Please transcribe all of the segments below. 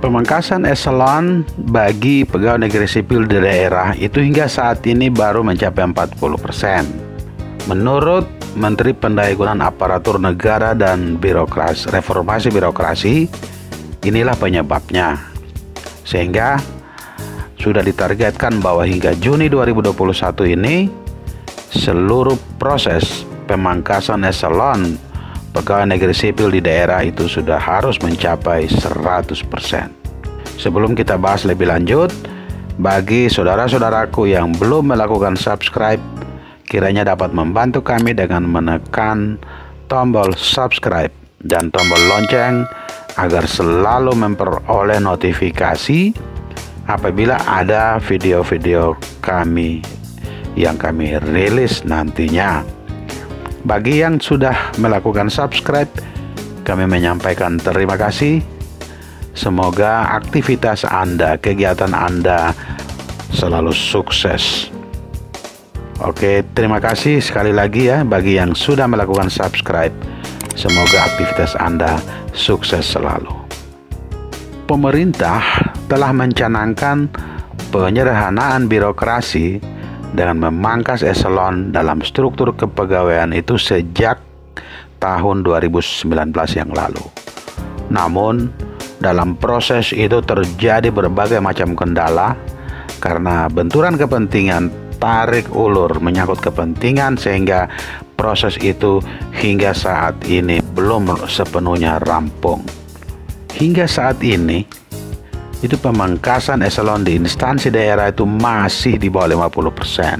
Pemangkasan eselon bagi pegawai negeri sipil di daerah itu hingga saat ini baru mencapai 40%. Menurut Menteri Pendayagunaan Aparatur Negara dan Reformasi Birokrasi, inilah penyebabnya. Sehingga sudah ditargetkan bahwa hingga Juni 2021 ini seluruh proses pemangkasan eselon pegawai negeri sipil di daerah itu sudah harus mencapai 100%. Sebelum kita bahas lebih lanjut, bagi saudara-saudaraku yang belum melakukan subscribe, kiranya dapat membantu kami dengan menekan tombol subscribe dan tombol lonceng agar selalu memperoleh notifikasi apabila ada video-video kami yang kami rilis nantinya. Bagi yang sudah melakukan subscribe, kami menyampaikan terima kasih. Semoga aktivitas Anda, kegiatan Anda selalu sukses. Oke, terima kasih sekali lagi ya bagi yang sudah melakukan subscribe. Semoga aktivitas Anda sukses selalu. Pemerintah telah mencanangkan penyederhanaan birokrasi dengan memangkas eselon dalam struktur kepegawaian itu sejak tahun 2019 yang lalu. Namun, dalam proses itu terjadi berbagai macam kendala karena benturan kepentingan tarik ulur menyangkut kepentingan sehingga proses itu hingga saat ini belum sepenuhnya rampung. Hingga saat ini, itu pemangkasan eselon di instansi daerah itu masih di bawah 50%.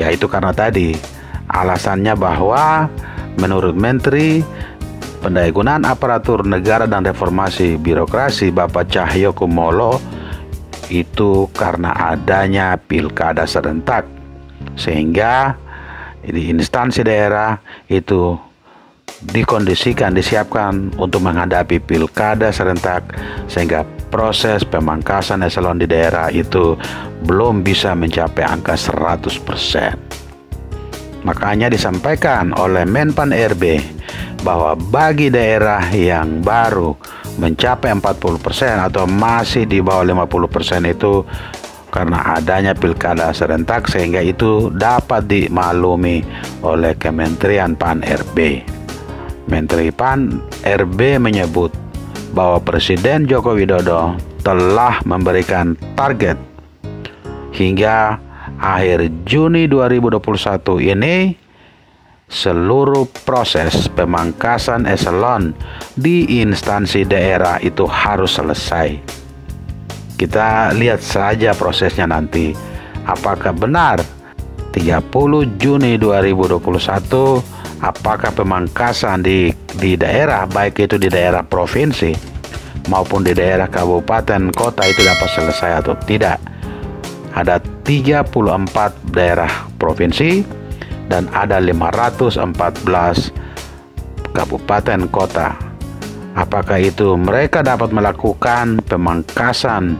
Ya, itu karena tadi alasannya bahwa menurut Menteri Pendayagunaan Aparatur Negara dan Reformasi Birokrasi Bapak Cahyokumolo, itu karena adanya pilkada serentak, sehingga di instansi daerah itu disiapkan untuk menghadapi pilkada serentak, sehingga proses pemangkasan eselon di daerah itu belum bisa mencapai angka 100%. Makanya disampaikan oleh Menpan RB bahwa bagi daerah yang baru mencapai 40% atau masih di bawah 50% itu karena adanya pilkada serentak, sehingga itu dapat dimaklumi oleh Kementerian Pan RB. Menteri Pan RB menyebut bahwa Presiden Joko Widodo telah memberikan target hingga akhir Juni 2021 ini seluruh proses pemangkasan eselon di instansi daerah itu harus selesai. Kita lihat saja prosesnya nanti. Apakah benar 30 Juni 2021 apakah pemangkasan di daerah, baik itu di daerah provinsi maupun di daerah kabupaten kota itu dapat selesai atau tidak. Ada 34 daerah provinsi dan ada 514 kabupaten kota. Apakah itu mereka dapat melakukan pemangkasan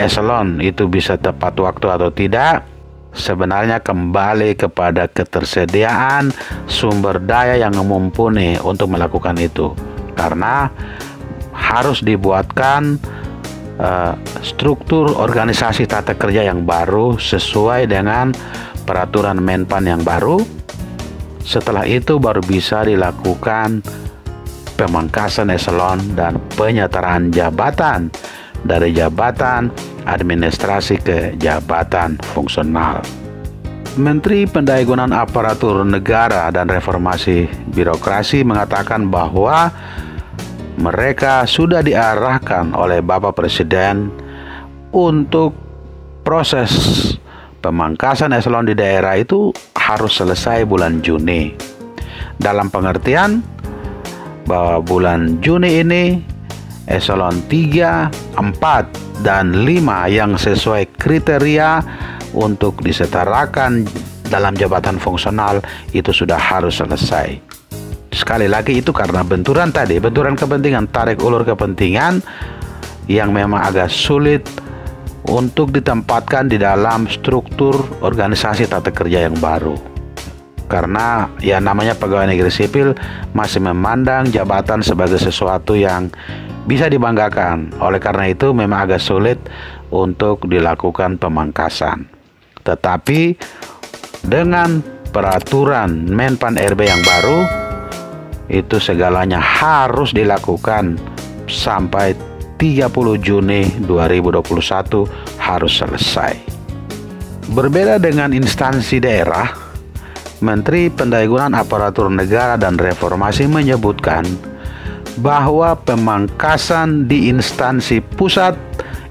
eselon itu bisa tepat waktu atau tidak? Sebenarnya kembali kepada ketersediaan sumber daya yang mumpuni untuk melakukan itu, karena harus dibuatkan struktur organisasi tata kerja yang baru sesuai dengan peraturan Menpan yang baru. Setelah itu baru bisa dilakukan pemangkasan eselon dan penyetaraan jabatan dari jabatan administrasi ke jabatan fungsional. Menteri Pendayagunaan Aparatur Negara dan Reformasi Birokrasi mengatakan bahwa mereka sudah diarahkan oleh Bapak Presiden untuk proses pemangkasan eselon di daerah itu harus selesai bulan Juni. Dalam pengertian bahwa bulan Juni ini eselon 3, 4, dan 5 yang sesuai kriteria untuk disetarakan dalam jabatan fungsional itu sudah harus selesai. Sekali lagi itu karena benturan kepentingan, tarik ulur kepentingan yang memang agak sulit untuk ditempatkan di dalam struktur organisasi tata kerja yang baru. Karena ya namanya pegawai negeri sipil masih memandang jabatan sebagai sesuatu yang bisa dibanggakan. Oleh karena itu memang agak sulit untuk dilakukan pemangkasan. Tetapi dengan peraturan Menpan RB yang baru, itu segalanya harus dilakukan sampai 30 Juni 2021 harus selesai. Berbeda dengan instansi daerah, Menteri Pendayagunaan Aparatur Negara dan Reformasi menyebutkan bahwa pemangkasan di instansi pusat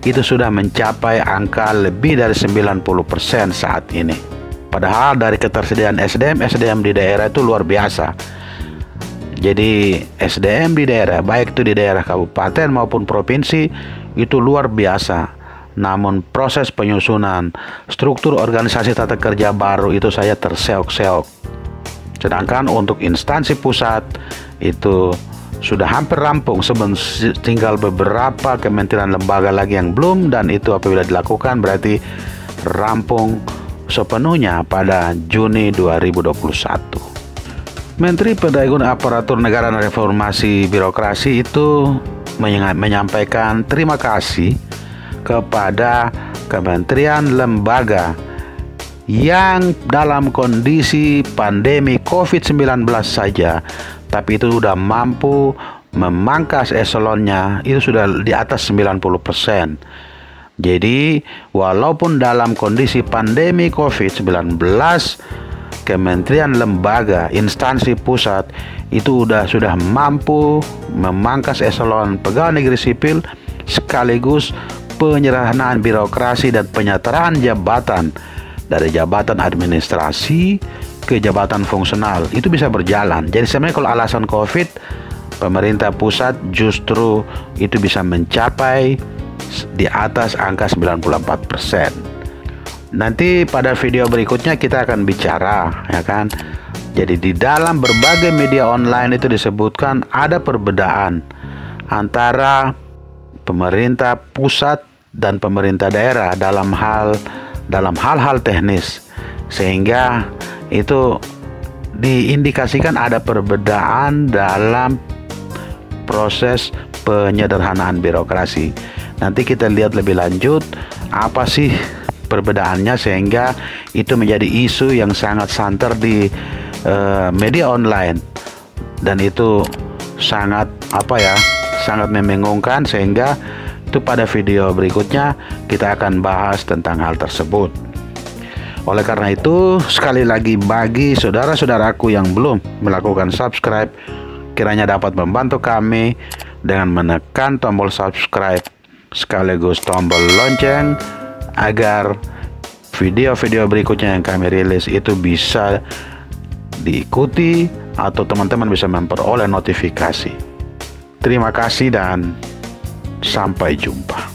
itu sudah mencapai angka lebih dari 90% saat ini. Padahal dari ketersediaan SDM di daerah itu luar biasa. Jadi SDM di daerah, baik itu di daerah kabupaten maupun provinsi, itu luar biasa. Namun proses penyusunan struktur organisasi tata kerja baru itu saya terseok-seok. Sedangkan untuk instansi pusat itu sudah hampir rampung, tinggal beberapa kementerian lembaga lagi yang belum, dan itu apabila dilakukan berarti rampung sepenuhnya pada Juni 2021. Menteri Pendayagunaan Aparatur Negara dan Reformasi Birokrasi itu menyampaikan terima kasih kepada kementerian lembaga yang dalam kondisi pandemi COVID-19 saja, tapi itu sudah mampu memangkas eselonnya, itu sudah di atas 90%. Jadi walaupun dalam kondisi pandemi COVID-19, kementerian lembaga, instansi pusat itu sudah mampu memangkas eselon pegawai negeri sipil, sekaligus penyerahan birokrasi dan penyetaraan jabatan dari jabatan administrasi ke jabatan fungsional itu bisa berjalan. Jadi sebenarnya kalau alasan COVID, pemerintah pusat justru itu bisa mencapai di atas angka 94%. Nanti pada video berikutnya kita akan bicara, ya kan. Jadi di dalam berbagai media online itu disebutkan ada perbedaan antara pemerintah pusat dan pemerintah daerah dalam hal-hal teknis, sehingga itu diindikasikan ada perbedaan dalam proses penyederhanaan birokrasi. Nanti kita lihat lebih lanjut apa sih perbedaannya, sehingga itu menjadi isu yang sangat santer di media online, dan itu sangat sangat membingungkan, sehingga itu pada video berikutnya kita akan bahas tentang hal tersebut. Oleh karena itu, sekali lagi bagi saudara-saudaraku yang belum melakukan subscribe, kiranya dapat membantu kami dengan menekan tombol subscribe sekaligus tombol lonceng agar video-video berikutnya yang kami rilis itu bisa diikuti atau teman-teman bisa memperoleh notifikasi. Terima kasih dan sampai jumpa.